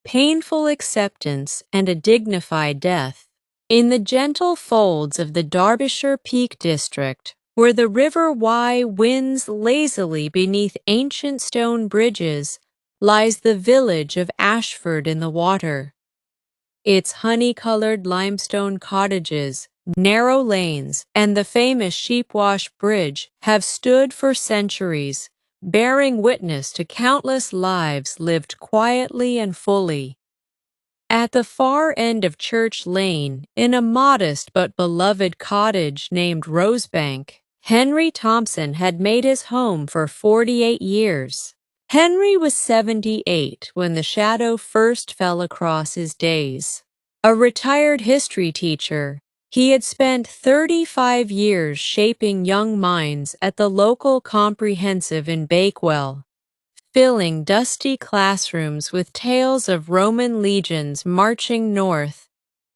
painful acceptance, and a dignified death. In the gentle folds of the Derbyshire Peak District, where the River Wye winds lazily beneath ancient stone bridges, lies the village of Ashford in the Water. Its honey-colored limestone cottages, narrow lanes, and the famous Sheepwash Bridge have stood for centuries, bearing witness to countless lives lived quietly and fully. At the far end of Church Lane, in a modest but beloved cottage named Rosebank, Henry Thompson had made his home for 48 years. Henry was 78 when the shadow first fell across his days. A retired history teacher, he had spent 35 years shaping young minds at the local comprehensive in Bakewell, filling dusty classrooms with tales of Roman legions marching north,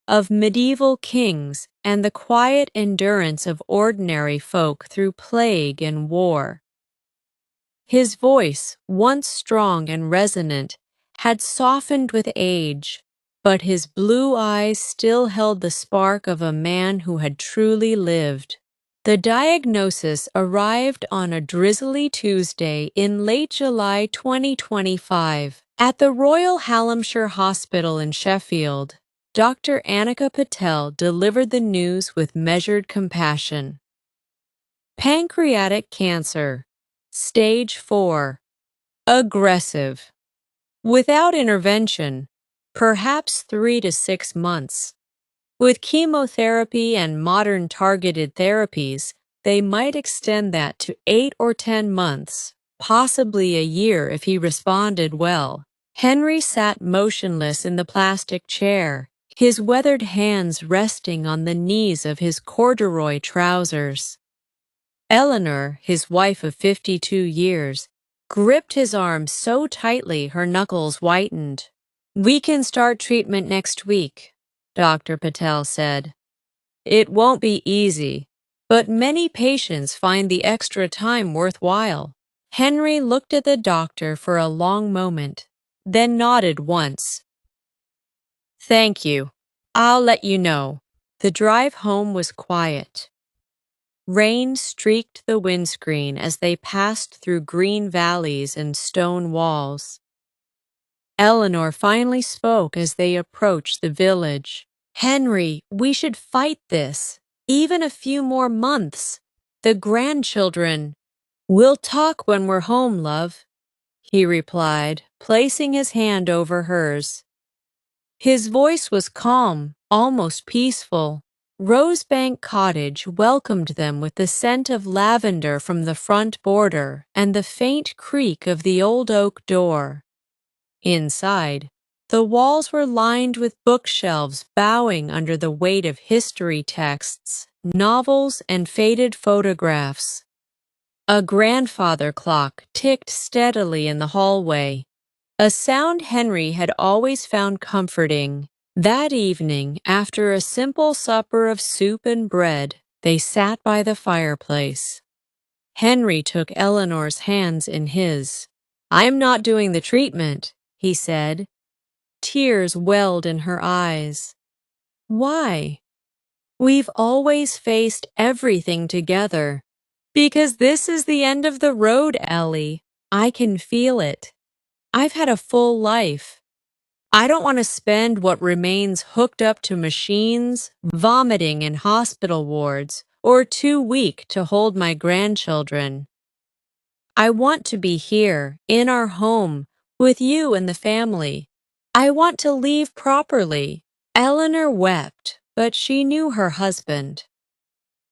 of medieval kings, and the quiet endurance of ordinary folk through plague and war. His voice, once strong and resonant, had softened with age, but his blue eyes still held the spark of a man who had truly lived. The diagnosis arrived on a drizzly Tuesday in late July 2025 at the Royal Hallamshire Hospital in Sheffield. Dr. Annika Patel delivered the news with measured compassion. Pancreatic cancer, stage 4, aggressive. Without intervention, perhaps 3 to 6 months. With chemotherapy and modern targeted therapies, they might extend that to 8 or 10 months, possibly a year if he responded well. Henry sat motionless in the plastic chair, his weathered hands resting on the knees of his corduroy trousers. Eleanor, his wife of 52 years, gripped his arm so tightly her knuckles whitened. "We can start treatment next week," Dr. Patel said. "It won't be easy, but many patients find the extra time worthwhile." Henry looked at the doctor for a long moment, then nodded once. "Thank you. I'll let you know." The drive home was quiet. Rain streaked the windscreen as they passed through green valleys and stone walls. Eleanor finally spoke as they approached the village. "Henry, we should fight this. Even a few more months. The grandchildren." "We'll talk when we're home, love," he replied, placing his hand over hers. His voice was calm, almost peaceful. Rosebank Cottage welcomed them with the scent of lavender from the front border and the faint creak of the old oak door. Inside, the walls were lined with bookshelves bowing under the weight of history texts, novels, and faded photographs. A grandfather clock ticked steadily in the hallway, a sound Henry had always found comforting. That evening, after a simple supper of soup and bread, they sat by the fireplace. Henry took Eleanor's hands in his. "I'm not doing the treatment," he said. Tears welled in her eyes. "Why?" "We've always faced everything together." "Because this is the end of the road, Ellie. I can feel it. I've had a full life. I don't want to spend what remains hooked up to machines, vomiting in hospital wards, or too weak to hold my grandchildren. I want to be here, in our home, with you and the family. I want to leave properly." Eleanor wept, but she knew her husband.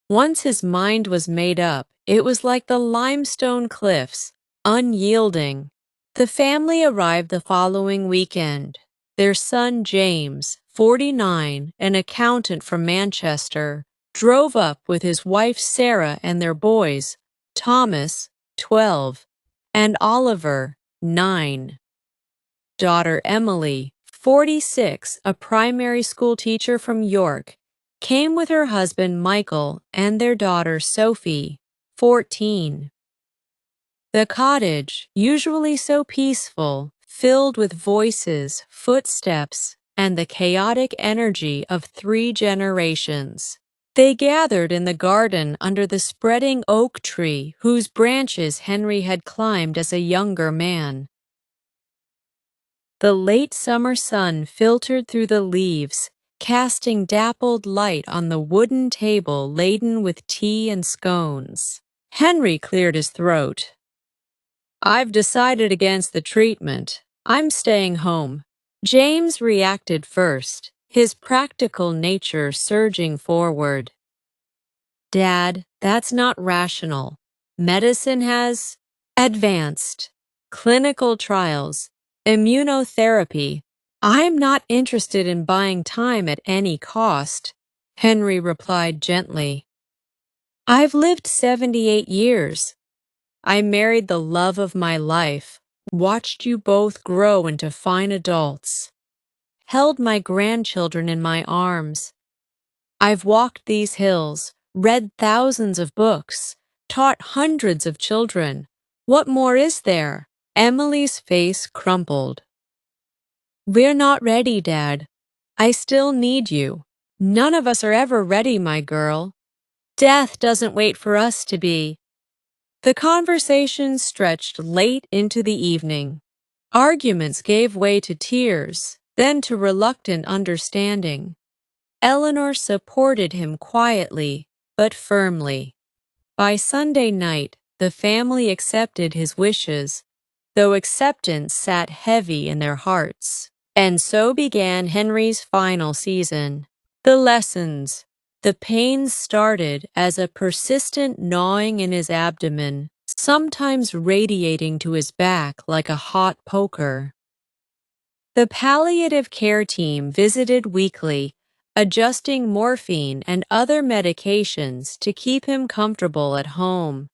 Once his mind was made up, it was like the limestone cliffs, unyielding. The family arrived the following weekend. Their son James, 49, an accountant from Manchester, drove up with his wife Sarah and their boys, Thomas, 12, and Oliver, 9. Daughter Emily, 46, a primary school teacher from York, came with her husband Michael and their daughter Sophie, 14. The cottage, usually so peaceful, filled with voices, footsteps, and the chaotic energy of 3 generations. They gathered in the garden under the spreading oak tree whose branches Henry had climbed as a younger man. The late summer sun filtered through the leaves, casting dappled light on the wooden table laden with tea and scones. Henry cleared his throat. "I've decided against the treatment. I'm staying home." James reacted first, his practical nature surging forward. "Dad, that's not rational. Medicine has advanced. Clinical trials, immunotherapy. I'm not interested in buying time at any cost," Henry replied gently. "I've lived 78 years. I married the love of my life, watched you both grow into fine adults, held my grandchildren in my arms. I've walked these hills, read thousands of books, taught hundreds of children. What more is there?" Emily's face crumpled. "We're not ready, Dad. I still need you. None of us are ever ready, my girl. Death doesn't wait for us to be." The conversation stretched late into the evening. Arguments gave way to tears, then to reluctant understanding. Eleanor supported him quietly, but firmly. By Sunday night, the family accepted his wishes, though acceptance sat heavy in their hearts. And so began Henry's final season. The lessons. The pains started as a persistent gnawing in his abdomen, sometimes radiating to his back like a hot poker. The palliative care team visited weekly, adjusting morphine and other medications to keep him comfortable at home.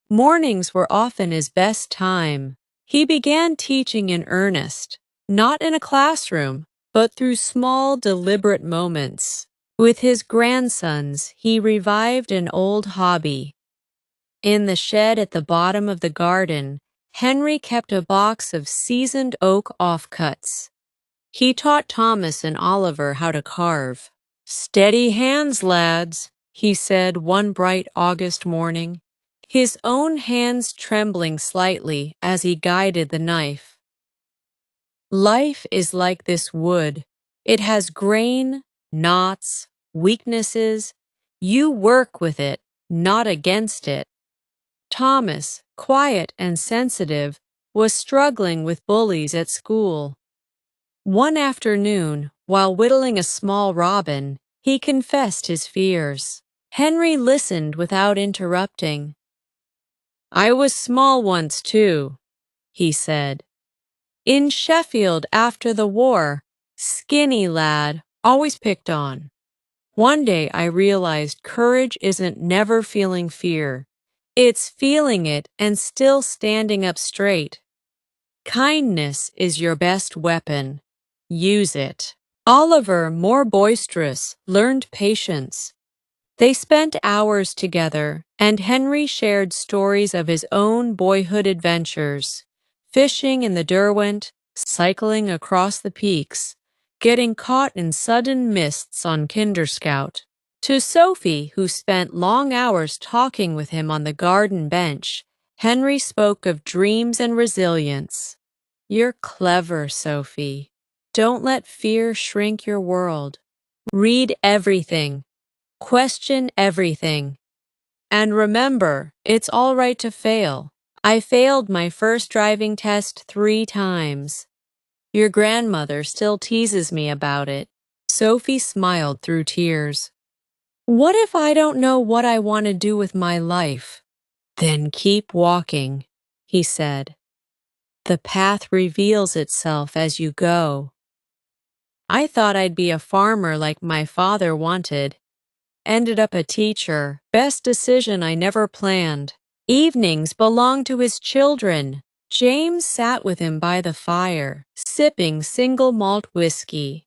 Mornings were often his best time. He began teaching in earnest, not in a classroom, but through small, deliberate moments. With his grandsons, he revived an old hobby. In the shed at the bottom of the garden, Henry kept a box of seasoned oak offcuts. He taught Thomas and Oliver how to carve. "Steady hands, lads," he said one bright August morning, his own hands trembling slightly as he guided the knife. "Life is like this wood. It has grain, knots, weaknesses. You work with it, not against it." Thomas, quiet and sensitive, was struggling with bullies at school. One afternoon, while whittling a small robin, he confessed his fears. Henry listened without interrupting. "I was small once, too," he said. "In Sheffield after the war, skinny lad, always picked on. One day I realized courage isn't never feeling fear. It's feeling it and still standing up straight. Kindness is your best weapon. Use it." Oliver, more boisterous, learned patience. They spent hours together, and Henry shared stories of his own boyhood adventures, fishing in the Derwent, cycling across the peaks, getting caught in sudden mists on Kinderscout. To Sophie, who spent long hours talking with him on the garden bench, Henry spoke of dreams and resilience. "You're clever, Sophie. Don't let fear shrink your world. Read everything. Question everything. And remember, it's all right to fail. I failed my first driving test 3 times. Your grandmother still teases me about it." Sophie smiled through tears. "What if I don't know what I want to do with my life?" "Then keep walking," he said. "The path reveals itself as you go." "I thought I'd be a farmer like my father wanted. Ended up a teacher. Best decision I never planned." Evenings belonged to his children. James sat with him by the fire, sipping single malt whiskey.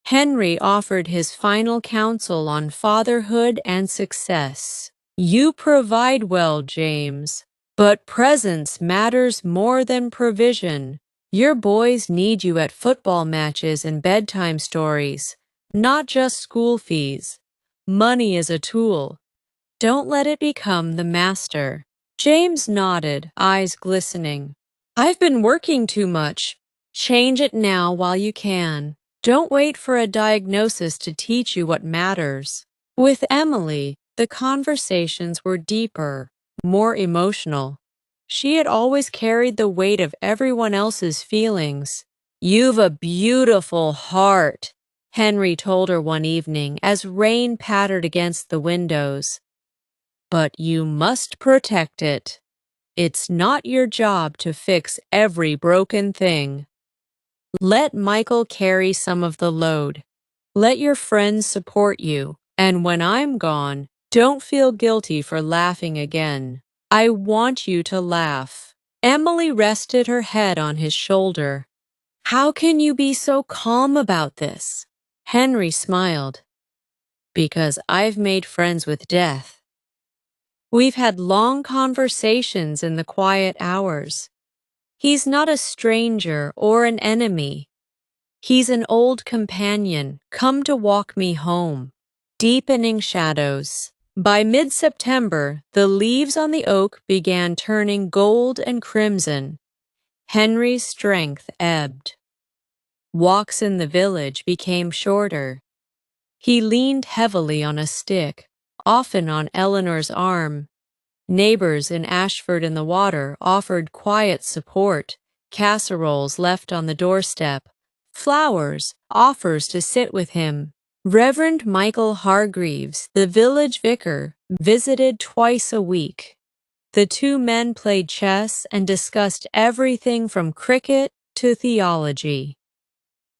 Henry offered his final counsel on fatherhood and success. "You provide well, James, but presence matters more than provision. Your boys need you at football matches and bedtime stories, not just school fees. Money is a tool. Don't let it become the master. James nodded, eyes glistening. I've been working too much. Change it now while you can. Don't wait for a diagnosis to teach you what matters. With Emily, the conversations were deeper, more emotional. She had always carried the weight of everyone else's feelings. You've a beautiful heart, Henry told her one evening as rain pattered against the windows. But you must protect it. It's not your job to fix every broken thing. Let Michael carry some of the load. Let your friends support you. And when I'm gone, don't feel guilty for laughing again. I want you to laugh. Emily rested her head on his shoulder. How can you be so calm about this? Henry smiled. Because I've made friends with death. We've had long conversations in the quiet hours. He's not a stranger or an enemy. He's an old companion, come to walk me home. Deepening shadows. By mid-September, the leaves on the oak began turning gold and crimson. Henry's strength ebbed. Walks in the village became shorter. He leaned heavily on a stick, often on Eleanor's arm. Neighbors in Ashford-in-the-Water offered quiet support, casseroles left on the doorstep, flowers, offers to sit with him. Reverend Michael Hargreaves, the village vicar, visited twice a week. The two men played chess and discussed everything from cricket to theology.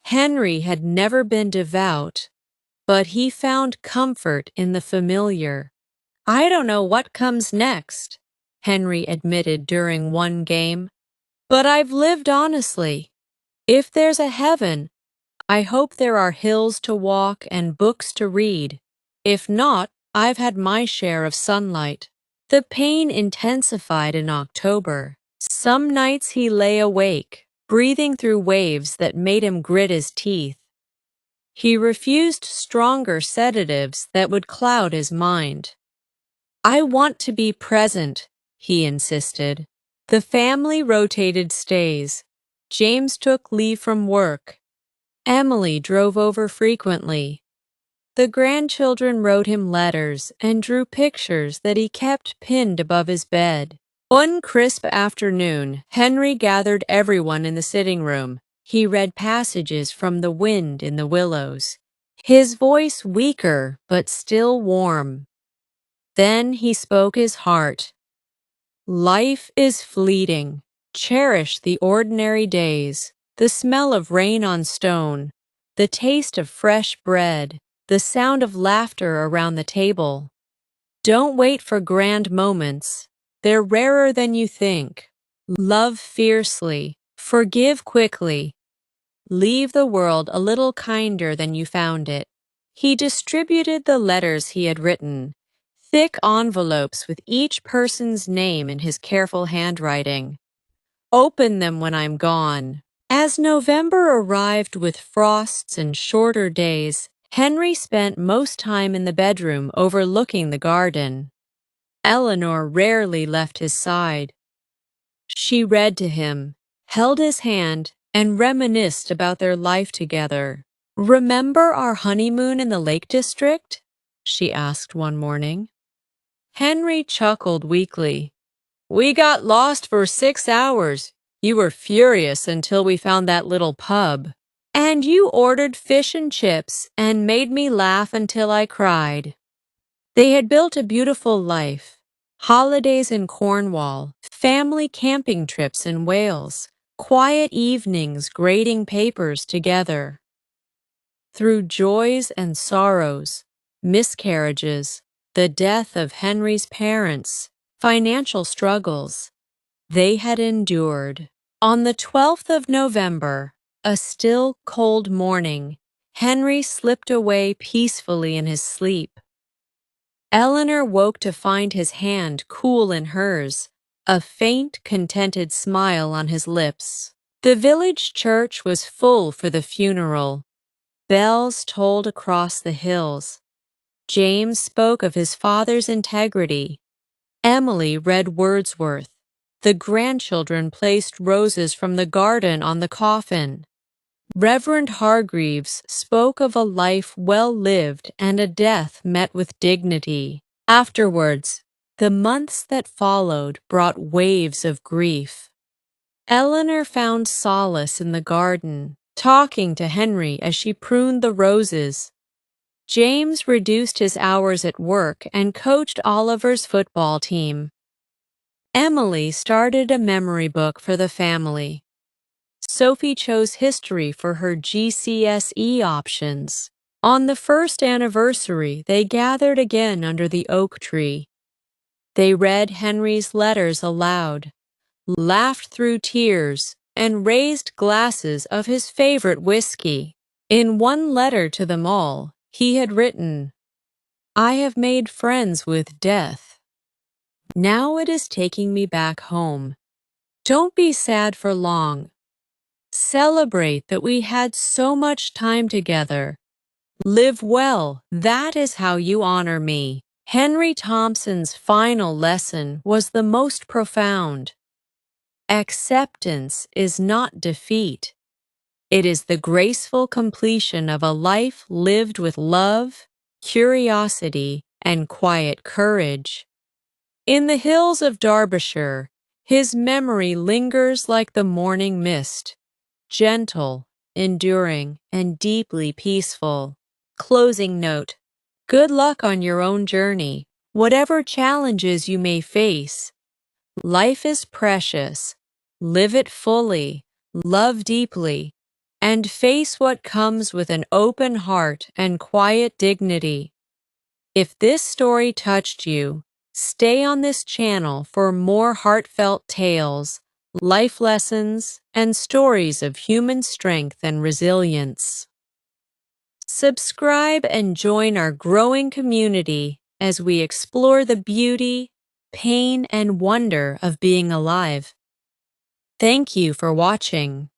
Henry had never been devout, but he found comfort in the familiar. I don't know what comes next, Henry admitted during one game, but I've lived honestly. If there's a heaven, I hope there are hills to walk and books to read. If not, I've had my share of sunlight. The pain intensified in October. Some nights he lay awake, breathing through waves that made him grit his teeth. He refused stronger sedatives that would cloud his mind. I want to be present, he insisted. The family rotated stays. James took leave from work. Emily drove over frequently. The grandchildren wrote him letters and drew pictures that he kept pinned above his bed. One crisp afternoon, Henry gathered everyone in the sitting room. He read passages from The Wind in the Willows, his voice weaker but still warm. Then he spoke his heart. Life is fleeting. Cherish the ordinary days, the smell of rain on stone, the taste of fresh bread, the sound of laughter around the table. Don't wait for grand moments. They're rarer than you think. Love fiercely. Forgive quickly. Leave the world a little kinder than you found it. He distributed the letters he had written, thick envelopes with each person's name in his careful handwriting. Open them when I'm gone. As November arrived with frosts and shorter days, Henry spent most time in the bedroom overlooking the garden. Eleanor rarely left his side. She read to him, held his hand, and reminisced about their life together. Remember our honeymoon in the Lake District? She asked one morning. Henry chuckled weakly. We got lost for 6 hours. You were furious until we found that little pub. And you ordered fish and chips and made me laugh until I cried. They had built a beautiful life. Holidays in Cornwall, family camping trips in Wales, quiet evenings grading papers together. Through joys and sorrows, miscarriages, the death of Henry's parents, financial struggles, they had endured. On the 12th of November, a still, cold morning, Henry slipped away peacefully in his sleep. Eleanor woke to find his hand cool in hers, a faint, contented smile on his lips. The village church was full for the funeral. Bells tolled across the hills. James spoke of his father's integrity. Emily read Wordsworth. The grandchildren placed roses from the garden on the coffin. Reverend Hargreaves spoke of a life well lived and a death met with dignity. Afterwards, the months that followed brought waves of grief. Eleanor found solace in the garden, talking to Henry as she pruned the roses. James reduced his hours at work and coached Oliver's football team. Emily started a memory book for the family. Sophie chose history for her GCSE options. On the first anniversary, they gathered again under the oak tree. They read Henry's letters aloud, laughed through tears, and raised glasses of his favorite whiskey. In one letter to them all, he had written, "I have made friends with death. Now it is taking me back home. Don't be sad for long. Celebrate that we had so much time together. Live well, that is how you honor me." Henry Thompson's final lesson was the most profound. Acceptance is not defeat. It is the graceful completion of a life lived with love, curiosity, and quiet courage. In the hills of Derbyshire, his memory lingers like the morning mist, gentle, enduring, and deeply peaceful. Closing note. Good luck on your own journey, whatever challenges you may face. Life is precious. Live it fully, love deeply, and face what comes with an open heart and quiet dignity. If this story touched you, stay on this channel for more heartfelt tales, life lessons, and stories of human strength and resilience. Subscribe and join our growing community as we explore the beauty, pain, and wonder of being alive. Thank you for watching.